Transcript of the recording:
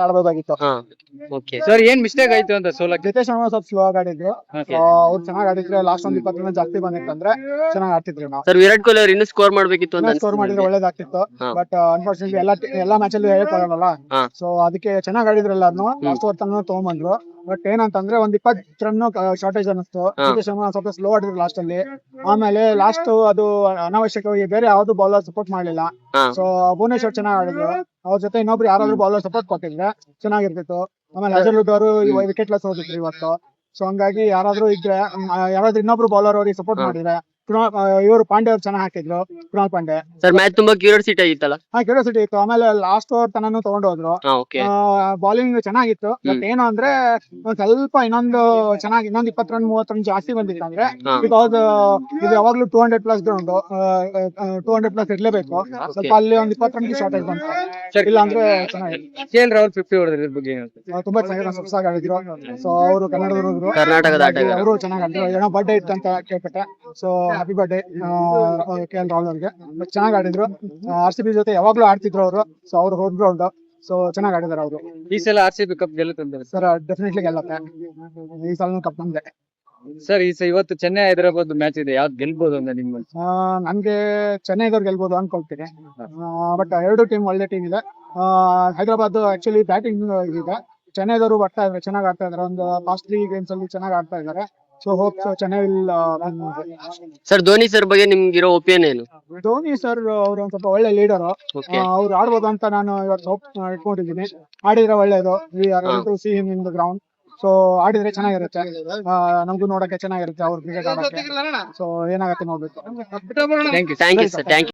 ಆಡ್ಬೋದಾಗಿತ್ತು. Sir ಏನ್ mistake ಆಯ್ತು ಅಂತ ಸೋಲಕ್ಕೆ? ಜಿತೇಶ್ ಶರ್ಮಾ ಸ್ವಲ್ಪ ಸ್ಲೋ ಆಗಿ ಆಡಿದ್ರು. ಅವ್ರು ಚೆನ್ನಾಗಿ ಆಡಿದ್ರೆ ಲಾಸ್ಟ್ ಒಂದ್ 20 ರನ್ ಜಾಸ್ತಿ ಬಂದಿತ್ತಂದ್ರೆ ಚೆನ್ನಾಗಿ ಆಡ್ತಿದ್ರು ನಾವು. ಸರ್ ವಿರಾಟ್ ಕೊಹ್ಲಿ ಅವ್ರು ಇನ್ನೂ ಸ್ಕೋರ್ ಮಾಡ್ಬೇಕಿತ್ತು ಅಂತ ಸ್ಕೋರ್ ಮಾಡಿದ್ರೆ ಒಳ್ಳೇದಾಗ್ತಿತ್ತು. ಬಟ್ ಅನ್ಫಾರ್ಚುನೇಟ್ಲಿ ಎಲ್ಲಾ ಮ್ಯಾಚ್ ಅಲ್ಲೂ ಹೇಳಕ್ಕಾಗಲ್ಲ. ಸೊ ಅದಕ್ಕೆ ಚೆನ್ನಾಗಿ ಆಡಿದ್ರು ಎಲ್ಲಾರು. ಲಾಸ್ಟ್ ಓವರ್ ತನಕ ತಗೊಂಡ್ಬಂದ್ರು. ಬಟ್ ಏನಂತಂದ್ರೆ ಒಂದ್ 20 ರನ್ ಶಾರ್ಟೇಜ್ ಅನ್ನಿಸ್ತು. ಜಿತೇಶ್ ಶರ್ಮಾ ಸ್ವಲ್ಪ ಸ್ಲೋ ಆಡಿದ್ರು ಲಾಸ್ಟ್ ಅಲ್ಲಿ. ಆಮೇಲೆ ಲಾಸ್ಟ್ ಅದು ಅನಾವಶ್ಯಕವಾಗಿ ಬೇರೆ ಯಾವ್ದು ಬೌಲರ್ ಸಪೋರ್ಟ್ ಮಾಡ್ಲಿಲ್ಲ. ಸೊ ಭುವನೇಶ್ವರ್ ಚೆನ್ನಾಗಿ ಆಡಿದ್ರು. ಅವ್ರ ಜೊತೆ ಇನ್ನೊಬ್ರು ಯಾರಾದ್ರೂ ಬೌಲರ್ ಸಪೋರ್ಟ್ ಕೊಟ್ಟಿದ್ರೆ ಚೆನ್ನಾಗಿರ್ತಿತ್ತು. ಆಮೇಲೆ ಅಜರುಲ್ ಅವರು ವಿಕೆಟ್ ಲೆಸ್ ಹೋಗಿದ್ರು ಇವತ್ತು. ಸೊ ಹಂಗಾಗಿ ಯಾರಾದ್ರೂ ಇನ್ನೊಬ್ರು ಬೌಲರ್ ಅವ್ರಿಗೆ ಸಪೋರ್ಟ್ ಮಾಡಿದ್ರೆ ಇವರು ಪಾಂಡೆ ಅವ್ರು ಚೆನ್ನಾಗಿ ಹಾಕಿದ್ರು. ಕೃಣಾಲ್ ಪಾಂಡೆ ಸರ್ ಮ್ಯಾಚ್ ತುಂಬಾ ಕ್ಯೂರಿಯಾಸಿಟಿ ಆಗಿತ್ತಲ್ಲ? ಕ್ಯೂರಿಯಾಸಿಟಿ ಇತ್ತು. ಆಮೇಲೆ ಲಾಸ್ಟ್ ಓವರ್ ತನೂ ತಗೊಂಡು ಹೋದ್ರು. ಬೌಲಿಂಗ್ ಚೆನ್ನಾಗಿತ್ತು. ಬಟ್ ಏನು ಅಂದ್ರೆ ಒಂದ್ ಸ್ವಲ್ಪ ಇನ್ನೊಂದು 20 ರನ್ 30 ರನ್ ಜಾಸ್ತಿ ಬಂದಿತ್ತು ಅಂದ್ರೆ, ಬಿಕಾಸ್ ಇದು ಯಾವಾಗ್ಲೂ 200+ ಗ್ರೌಂಡ್ 200+ ಇರ್ಲೇಬೇಕು. ಸ್ವಲ್ಪ ಅಲ್ಲಿ ಒಂದ್ 20 ರನ್ಗೆ ಶಾರ್ಟೇಜ್ ಬಂತು. ಇಲ್ಲ ಅಂದ್ರೆ ಚೆನ್ನಾಗಿತ್ತು. KL ರಾಹುಲ್ 50 ಹೊಡೆದ್ರು, ಇದ್ರ ಬಗ್ಗೆ ತುಂಬಾ ಚೆನ್ನಾಗಿ ಸೊಗಸಾಗಿ ಆಡಿದ್ರು. ಸೊ ಅವರು ಕರ್ನಾಟಕದ ಅವರು ಚೆನ್ನಾಗಿ ಆಡಿದ್ರು. ಏನೋ ಬರ್ಡೇ ಇತ್ತು ಅಂತ ಕೇಳ್ಪಟ್ಟೆ. So happy birthday KL Rahul ಅವ್ರಿಗೆ. ಚೆನ್ನಾಗಿ ಆಡಿದ್ರು. RCB ಜೊತೆ ಯಾವಾಗ್ಲೂ ಆಡ್ತಿದ್ರು ಅವರು. ಸೊ ಅವ್ರು ಹೋದ್ರು. ಸೊ ಚೆನ್ನಾಗಿ ಆಡಿದಾರೆ ಅವರು. ಈ ಸಲ RCB ಕಪ್ ಗೆಲ್ಲುತ್ತೆ ಸರ್? ಡೆಫಿನೆಟ್ಲಿ ಗೆಲ್ಲುತ್ತೆ. ಈ ಸಲ ಕಪ್ ನಮ್ದೆ ಸರ್. ಇವತ್ತು ಚೆನ್ನೈ ಹೈದರಾಬಾದ್ ಮ್ಯಾಚ್ ಇದೆ, ಯಾವ್ದು ಗೆಲ್ಬಹುದು ಅಂತ ನಿಮ್ಮ? ನನ್ಗೆ ಚೆನ್ನೈದವ್ರು ಗೆಲ್ಬಹುದು ಅನ್ಕೊಳ್ತೀನಿ. ಬಟ್ ಎರಡು ಟೀಮ್ ಒಳ್ಳೆ ಟೀಮ್ ಇದೆ. ಹೈದರಾಬಾದ್ ಆಕ್ಚುಲಿ ಬ್ಯಾಟಿಂಗ್ ಇದೆ. ಚೆನ್ನೈದವರು ಬರ್ತಾ ಇದಾರೆ, ಚೆನ್ನಾಗಿ ಆಡ್ತಾ ಇದಾರೆ. ಒಂದು ಲಾಸ್ಟ್ 3 ಗೇಮ್ಸ್ ಅಲ್ಲಿ ಚೆನ್ನಾಗಿ ಆಡ್ತಾ ಇದಾರೆ. So hope Chennai will. Sir Dhoni sir ಬಗ್ಗೆ ನಿಮ್ಗಿರೋ ಒಪಿನಿಯನ್ ಏನು? ಧೋನಿ ಸರ್ ಅವರು ಒಂದ್ ಸ್ವಲ್ಪ ಒಳ್ಳೆ ಲೀಡರ್. ಅವ್ರು ಆಡ್ಬೋದು ಅಂತ ನಾನು ಇವತ್ತು ಹೋಪ್ ಇಟ್ಕೊಂಡಿದ್ದೀನಿ. ಆಡಿದ್ರೆ ಒಳ್ಳೇದು. C him in the ground. So ಆಡಿದ್ರೆ ಚೆನ್ನಾಗಿರುತ್ತೆ. ನಮಗೂ ನೋಡಕ್ಕೆ ಚೆನ್ನಾಗಿರುತ್ತೆ ಅವ್ರ ಕ್ರಿಕೆಟ್ ಆಡಕ್ಕೆ. ಸೊ ಏನಾಗತ್ತೆ ನೋಡ್ಬೇಕು. Thank you sir. Thank you.